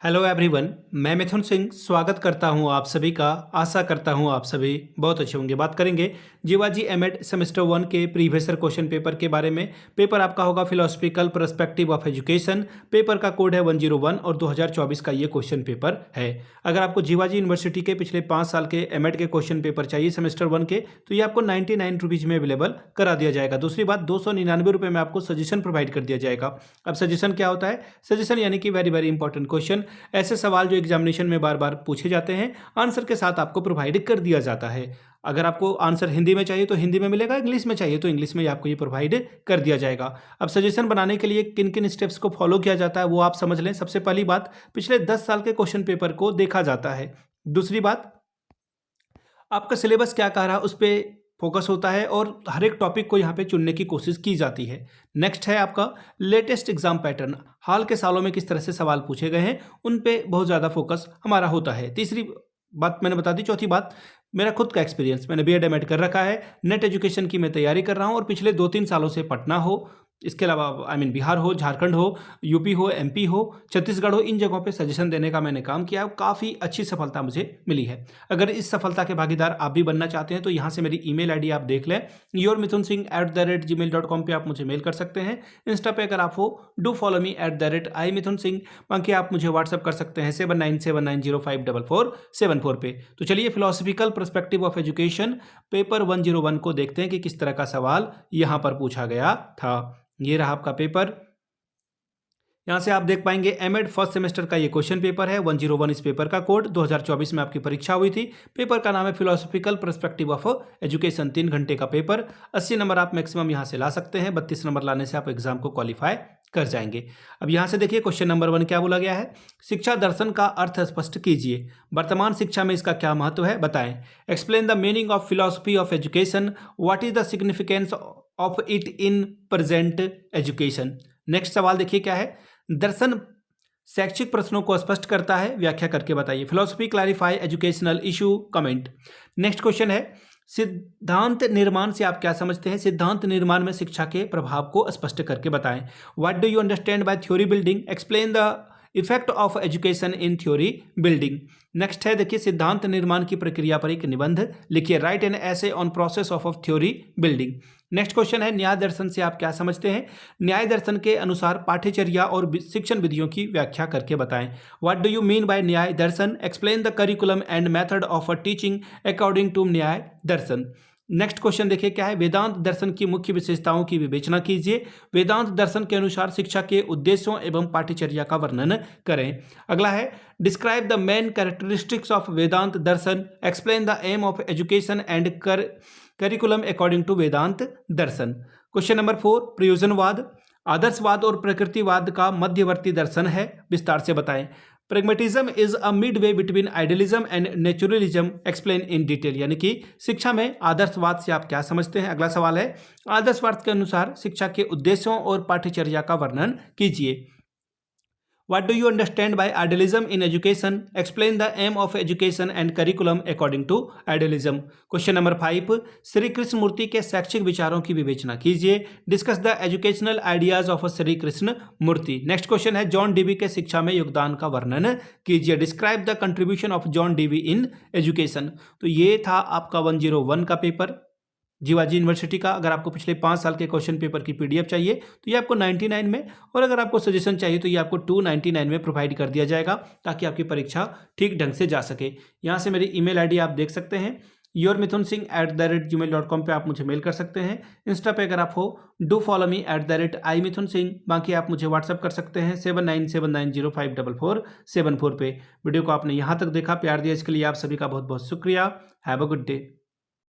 Hello everyone, मैं मिथुन सिंह स्वागत करता हूं आप सभी का। आशा करता हूं आप सभी बहुत अच्छे होंगे। बात करेंगे जीवाजी एमएड सेमेस्टर 1 के प्रीवियसर क्वेश्चन पेपर के बारे में। पेपर आपका होगा philosophical perspective of education. Paper का कोड है 101 और 2024 का ये क्वेश्चन पेपर है। अगर आपको जीवाजी यूनिवर्सिटी के पिछले 5 साल के एमएड के क्वेश्चन पेपर चाहिए सेमेस्टर 1 के, तो ये आपको 99 रुपीज़ में अवेलेबल करा दिया जाएगा। दूसरी बात, 299 रुपये में आपको सजेशन प्रोवाइड कर दिया जाएगा। अब सजेशन क्या होता है? सजेशन यानी कि वेरी वेरी इंपॉर्टेंट क्वेश्चन, ऐसे सवाल जो एग्जामिनेशन में बार बार पूछे जाते हैं, आंसर के साथ आपको प्रोवाइड कर दिया जाता है। अगर आपको आंसर हिंदी में चाहिए तो हिंदी में मिलेगा, इंग्लिश में चाहिए तो इंग्लिश में आपको ये प्रोवाइड कर दिया जाएगा। अब सजेशन बनाने के लिए किन किन स्टेप्स को फॉलो किया जाता है वो आप समझ लें। सबसे पहली बात, पिछले 10 साल के क्वेश्चन पेपर को देखा जाता है। दूसरी बात, आपका सिलेबस क्या कह रहा है उस पर फोकस होता है और हर एक टॉपिक को यहाँ पे चुनने की कोशिश की जाती है। नेक्स्ट है आपका लेटेस्ट एग्जाम पैटर्न, हाल के सालों में किस तरह से सवाल पूछे गए हैं उन पे बहुत ज़्यादा फोकस हमारा होता है। तीसरी बात मैंने बता दी। चौथी बात, मेरा खुद का एक्सपीरियंस, मैंने बीएड एमएड कर रखा है, नेट एजुकेशन की मैं तैयारी कर रहा हूँ और पिछले 2-3 सालों से पटना हो, इसके अलावा बिहार हो, झारखंड हो, यूपी हो, एमपी हो, छत्तीसगढ़ हो, इन जगहों पे सजेशन देने का मैंने काम किया है। काफ़ी अच्छी सफलता मुझे मिली है। अगर इस सफलता के भागीदार आप भी बनना चाहते हैं तो यहाँ से मेरी ईमेल आईडी आप देख लें, yourmithunsingh@gmail.com पे आप मुझे मेल कर सकते हैं। इंस्टा पे अगर आप हो, डू फॉलो मी @imithunsingh। बाकी आप मुझे व्हाट्सअप कर सकते हैं 7979054474 पे। तो चलिए philosophical perspective of education paper 101 को देखते हैं कि किस तरह का सवाल यहाँ पर पूछा गया था। ये रहा आपका पेपर। यहाँ से आप देख पाएंगे एमएड फर्स्ट सेमेस्टर का ये क्वेश्चन पेपर है 101। इस पेपर का कोड 2024 में आपकी परीक्षा हुई थी। पेपर का नाम है फिलोसफिकल पर्सपेक्टिव ऑफ एजुकेशन। 3 घंटे का पेपर, 80 नंबर आप मैक्सिमम यहाँ से ला सकते हैं। 32 नंबर लाने से आप एग्जाम को क्वालिफाई कर जाएंगे। अब यहाँ से देखिए क्वेश्चन नंबर 1 क्या बोला गया है। शिक्षा दर्शन का अर्थ स्पष्ट कीजिए, वर्तमान शिक्षा में इसका क्या महत्व है बताएं। Explain the meaning of philosophy of education, what is the significance of it in present education. Next सवाल देखिए क्या है। दर्शन शैक्षिक प्रश्नों को स्पष्ट करता है, व्याख्या करके बताइए। Philosophy clarify educational issue, comment. Next question है सिद्धांत निर्माण से आप क्या समझते हैं। सिद्धांत निर्माण में शिक्षा के प्रभाव को स्पष्ट करके बताएं। What do you understand by theory building, explain the effect of education in theory building. Next है देखिए सिद्धांत निर्माण की प्रक्रिया पर एक निबंध लिखिए, right an essay on process of theory building. Next question है न्याय दर्शन से आप क्या समझते हैं। न्याय दर्शन के अनुसार पाठ्यचर्या और शिक्षण विधियों की व्याख्या करके बताएं। What do you mean by Nyaya Darshan, explain the curriculum and method of teaching according to Nyaya Darshan. Next question देखिए क्या है। वेदांत दर्शन की मुख्य विशेषताओं की विवेचना कीजिए। वेदांत दर्शन के अनुसार शिक्षा के उद्देश्यों एवं पाठ्यचर्या का वर्णन करें। अगला है describe the main characteristics of Vedanta darshan, explain the aim of education and curriculum according to Vedanta darshan. Question number 4 प्रयोजनवाद आदर्शवाद और प्रकृतिवाद का मध्यवर्ती दर्शन है, विस्तार से बताएं। Pragmatism is a mid way between idealism and naturalism, explain in detail. यानी कि शिक्षा में आदर्शवाद से आप क्या समझते हैं। अगला सवाल है आदर्शवाद के अनुसार शिक्षा के उद्देश्यों और पाठ्यचर्या का वर्णन कीजिए। What do you understand by idealism in education? Explain the aim of education and curriculum according to idealism. Question number 5 Shri Krishna मूर्ति के शैक्षिक विचारों की विवेचना कीजिए। Discuss the educational ideas of Shri Krishnamurti. Next question है जॉन डीवी के शिक्षा में योगदान का वर्णन कीजिए। Describe the contribution of John Dewey in education। तो ये था आपका 101 का पेपर जीवाजी यूनिवर्सिटी का। अगर आपको पिछले 5 साल के क्वेश्चन पेपर की पीडीएफ चाहिए तो ये आपको 99 में, और अगर आपको सजेशन चाहिए तो ये आपको 299 में प्रोवाइड कर दिया जाएगा ताकि आपकी परीक्षा ठीक ढंग से जा सके। यहाँ से मेरी ईमेल आईडी आप देख सकते हैं, yourmithunsingh@gmail.com पे आप मुझे मेल कर सकते हैं। इंस्टा पे अगर आप हो, डू फॉलो मी @imithunsingh। बाकी आप मुझे व्हाट्सअप कर सकते हैं 7979054474 पे। वीडियो को आपने यहाँ तक देखा, प्यार दिया, इसके लिए आप सभी का बहुत बहुत शुक्रिया। Have a good day.